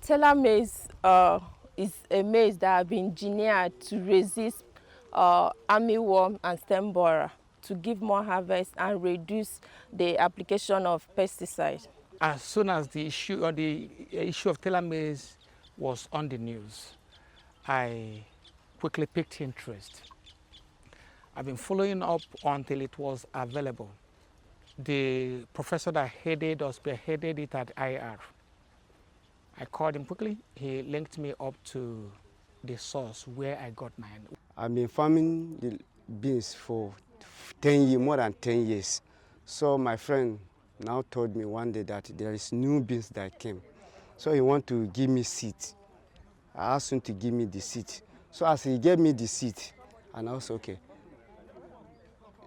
Tela maize is a maize that has been engineered to resist armyworm and stem borer to give more harvest and reduce the application of pesticides. As soon as the issue of Tela maize was on the news, I quickly picked interest. I've been following up until it was available. The professor that headed or spearheaded it at IR, I called him quickly. He linked me up to the source where I got mine. I've been farming the beans for 10 years, more than 10 years. So my friend now told me one day that there is new beans that came. So he want to give me seed. I asked him to give me the seed. So as he gave me the seed, and I was okay.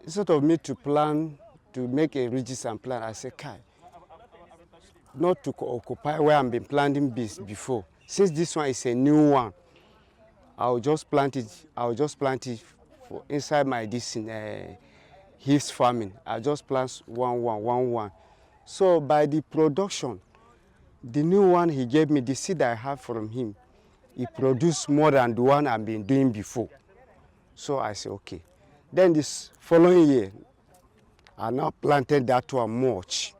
Instead of me to plan, to make a ridges and plan, I said, Kai, not to occupy where I've been planting beans before. Since this one is a new one, I'll just plant it for inside my heaps farming. I just plant one. So by the production, the new one he gave me, the seed I have from him, it produced more than the one I've been doing before. So I said, okay. Then this following year, I now planted that one much.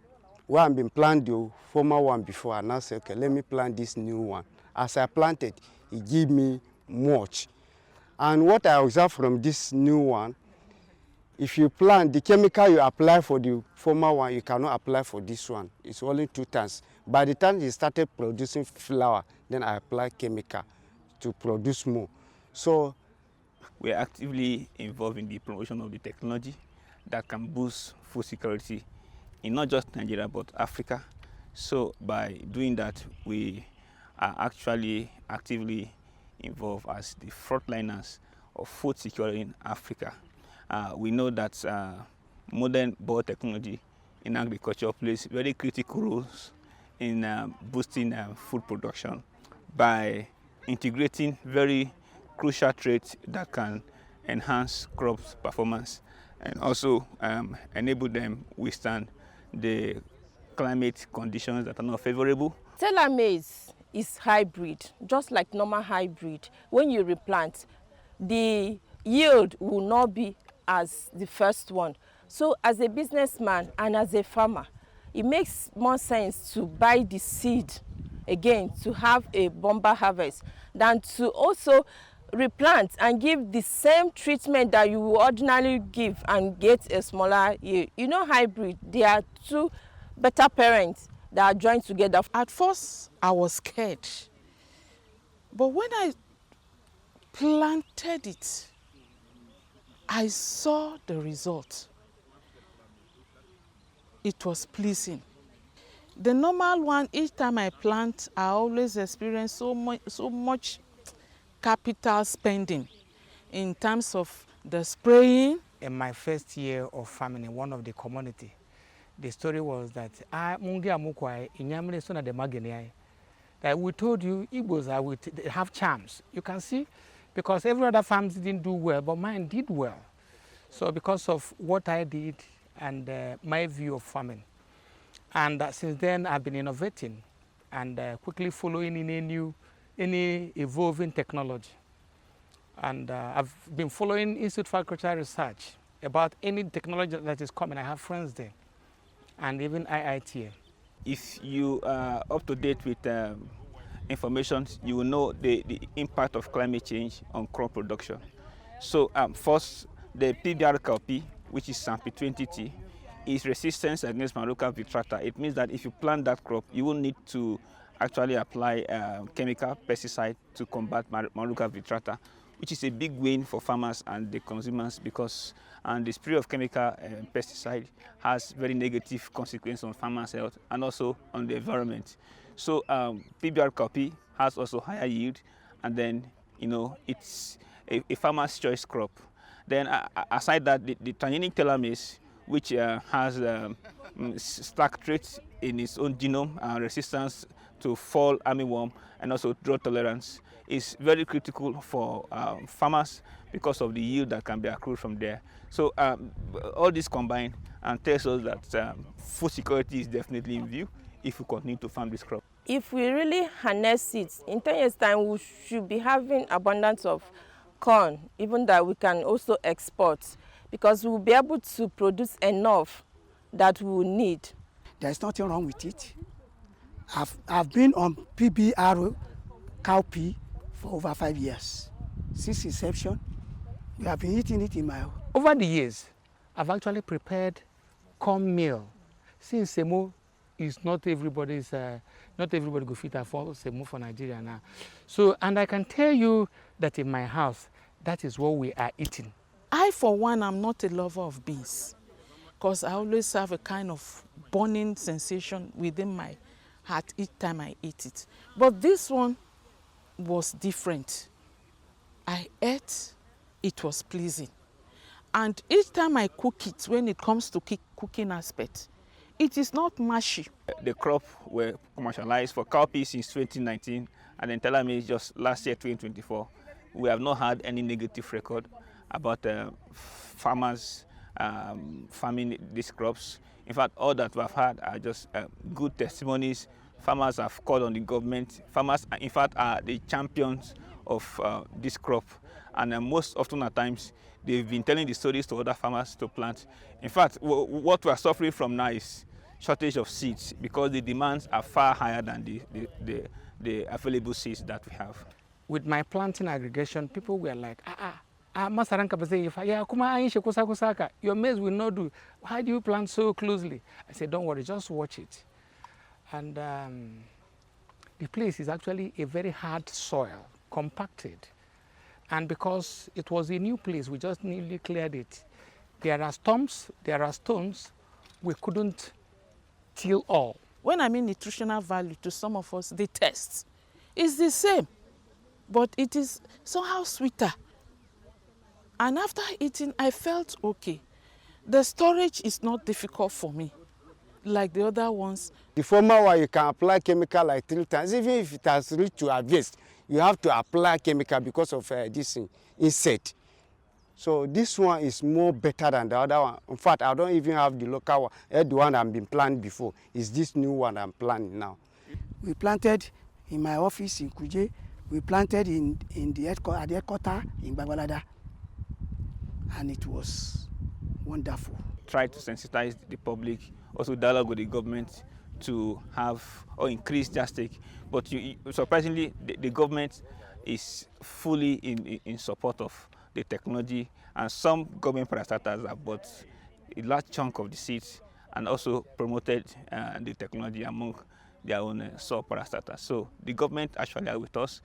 Where I've been planting the former one before, I now said, okay, let me plant this new one. As I planted, it gave me much. And what I observed from this new one, if you plant, the chemical you apply for the former one, you cannot apply for this one. It's only 2 times. By the time it started producing flower, then I applied chemical to produce more. So we are actively involved in the promotion of the technology that can boost food security in not just Nigeria but Africa. So by doing that, we are actually actively involved as the frontliners of food security in Africa. We know that modern biotechnology in agriculture plays very critical roles in boosting food production by integrating very crucial traits that can enhance crops performance and also enable them withstand the climate conditions that are not favorable. Tela maize is hybrid, just like normal hybrid. When you replant, the yield will not be as the first one. So as a businessman and as a farmer, it makes more sense to buy the seed again to have a bumper harvest than to also replant and give the same treatment that you would ordinarily give and get a smaller yield. You know, hybrid, they are two better parents that are joined together. At first, I was scared. But when I planted it, I saw the result. It was pleasing. The normal one, each time I plant, I always experience so much capital spending in terms of the spraying. In my first year of farming in one of the community, the story was that that we told you Igbos have charms. You can see, because every other farms didn't do well, but mine did well. So because of what I did and my view of farming, and since then I've been innovating and quickly following in any evolving technology. And I've been following Institute for Agricultural Research about any technology that is coming. I have friends there, and even IIT. If you are up to date with information, you will know the impact of climate change on crop production. So first, the PBR copy, which is SAMP 20T, is resistance against Maruca vitrata. It means that if you plant that crop, you will need to actually apply chemical pesticide to combat Maruca vitrata, which is a big win for farmers and the consumers, because the spray of chemical pesticide has very negative consequences on farmers' health and also on the environment. So PBR copy has also higher yield, and then it's a farmer's choice crop. Then aside that, the transgenic Tela maize, which has stack traits in its own genome, resistance to fall armyworm and also drought tolerance is very critical for farmers because of the yield that can be accrued from there. So all this combined and tells us that food security is definitely in view if we continue to farm this crop. If we really harness it, in 10 years' time, we should be having abundance of corn, even that we can also export, because we will be able to produce enough that we will need. There's nothing wrong with it. I've been on PBR cowpea for over 5 years. Since inception, we have been eating it in my home. Over the years, I've actually prepared corn meal. Since semo is not everybody go fit afford semo for Nigeria now. So, and I can tell you that in my house, that is what we are eating. I, for one, am not a lover of beans because I always have a kind of burning sensation within my heart each time I eat it. But this one was different. I ate, it was pleasing. And each time I cook it, when it comes to cooking aspect, it is not mushy. The crop were commercialized for cowpea since 2019 and then Tela maize just last year, 2024. We have not had any negative record about farmers farming these crops. In fact, all that we have had are just good testimonies. Farmers have called on the government. Farmers, in fact, are the champions of this crop. And most often at times, they've been telling the stories to other farmers to plant. In fact, what we are suffering from now is shortage of seeds because the demands are far higher than the available seeds that we have. With my planting aggregation, people were like, your maize will not do. Why do you plant so closely? I said, don't worry, just watch it. And the place is actually a very hard soil, compacted. And because it was a new place, we just nearly cleared it. There are stumps, there are stones, we couldn't till all. When I mean nutritional value to some of us, the taste is the same, but it is somehow sweeter. And after eating, I felt okay. The storage is not difficult for me, like the other ones. The former one, you can apply chemical like 3 times. Even if it has reached to harvest, you have to apply chemical because of this insect. So this one is more better than the other one. In fact, I don't even have the local one. The one I've been planting before is this new one I'm planting now. We planted in my office in Kuje. We planted at the headquarters in Bagbalada. And it was wonderful. Try to sensitize the public, also dialogue with the government to have or increase their stake. But surprisingly, the government is fully in support of the technology, and some government parastatals have bought a large chunk of the seeds and also promoted the technology among their own soil parastatals. So the government actually are with us.